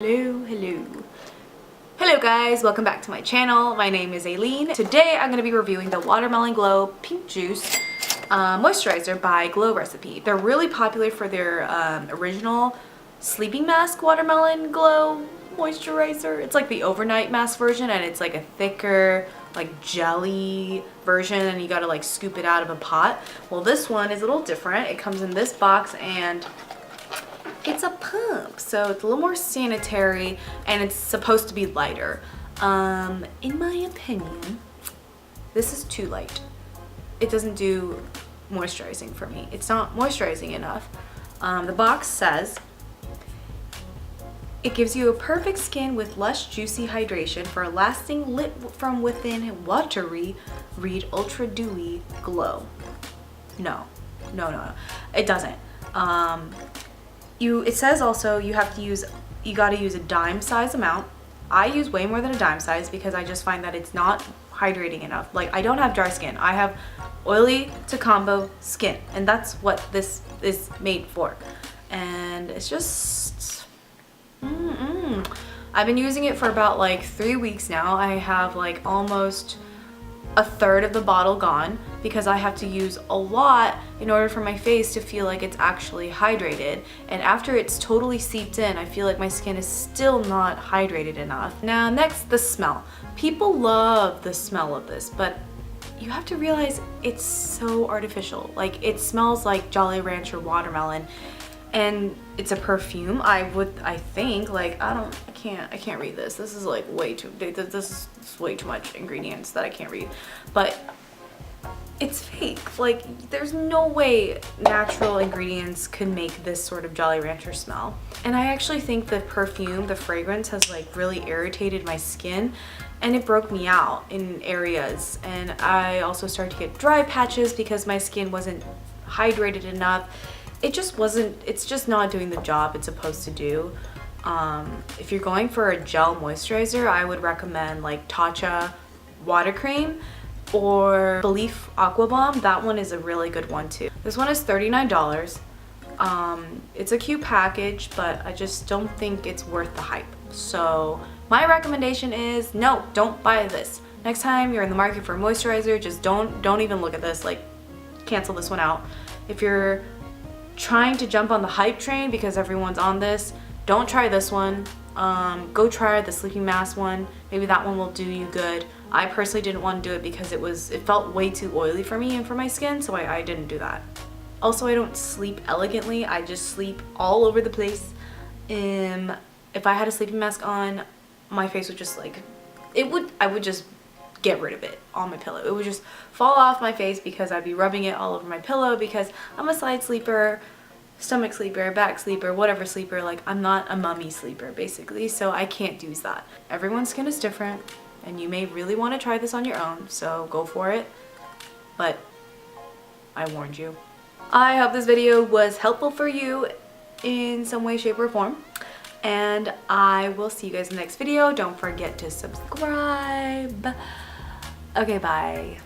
Hello guys, welcome back to my channel. My name is Aileen. Today I'm going to be reviewing the Watermelon Glow Pink Juice Moisturizer by Glow Recipe. They're really popular for their original sleeping mask Watermelon Glow Moisturizer. It's like the overnight mask version, and it's like a thicker like jelly version, and you gotta like scoop it out of a pot. Well, this one is a little different. It comes in this box and it's a pump, so it's a little more sanitary, and it's supposed to be lighter. In my opinion, this is too light. It doesn't do moisturizing for me. It's not moisturizing enough. The box says it gives you a perfect skin with lush, juicy hydration for a lasting lit from within, watery, read ultra dewy glow. No, it doesn't. It says also you gotta use a dime size amount. I use way more than a dime size because I just find that it's not hydrating enough. Like, I don't have dry skin. I have oily to combo skin, and that's what this is made for. And it's just, I've been using it for about like 3 weeks now. I have like almost a third of the bottle gone because I have to use a lot in order for my face to feel like it's actually hydrated. And after it's totally seeped in, I feel like my skin is still not hydrated enough. Now next, the smell. People love the smell of this, but you have to realize it's so artificial. Like, it smells like Jolly Rancher watermelon, and it's a perfume. I think, like, I can't read this. This is like way too, this is way too much ingredients that I can't read. But it's fake. Like, there's no way natural ingredients could make this sort of Jolly Rancher smell. And I actually think the perfume, the fragrance, has like really irritated my skin, and it broke me out in areas. And I also started to get dry patches because my skin wasn't hydrated enough. It's just not doing the job it's supposed to do. If you're going for a gel moisturizer, I would recommend like Tatcha water cream or Belief Aqua Bomb. That one is a really good one too. This one is $39. It's a cute package, but I just don't think it's worth the hype. So my recommendation is no, don't buy this. Next time you're in the market for a moisturizer, just don't even look at this. Like, cancel this one out. If you're trying to jump on the hype train because everyone's on this, don't try this one. Go try the sleeping mask one. Maybe that one will do you good. I personally didn't want to do it because it felt way too oily for me and for my skin, so I didn't do that. Also, I don't sleep elegantly. I just sleep all over the place. If I had a sleeping mask on, my face would just like, I would just get rid of it on my pillow. It would just fall off my face because I'd be rubbing it all over my pillow because I'm a side sleeper, stomach sleeper, back sleeper, whatever sleeper. Like, I'm not a mummy sleeper basically, so I can't do that. Everyone's skin is different, and you may really want to try this on your own, so go for it, but I warned you. I hope this video was helpful for you in some way, shape, or form, and I will see you guys in the next video. Don't forget to subscribe. Okay, bye.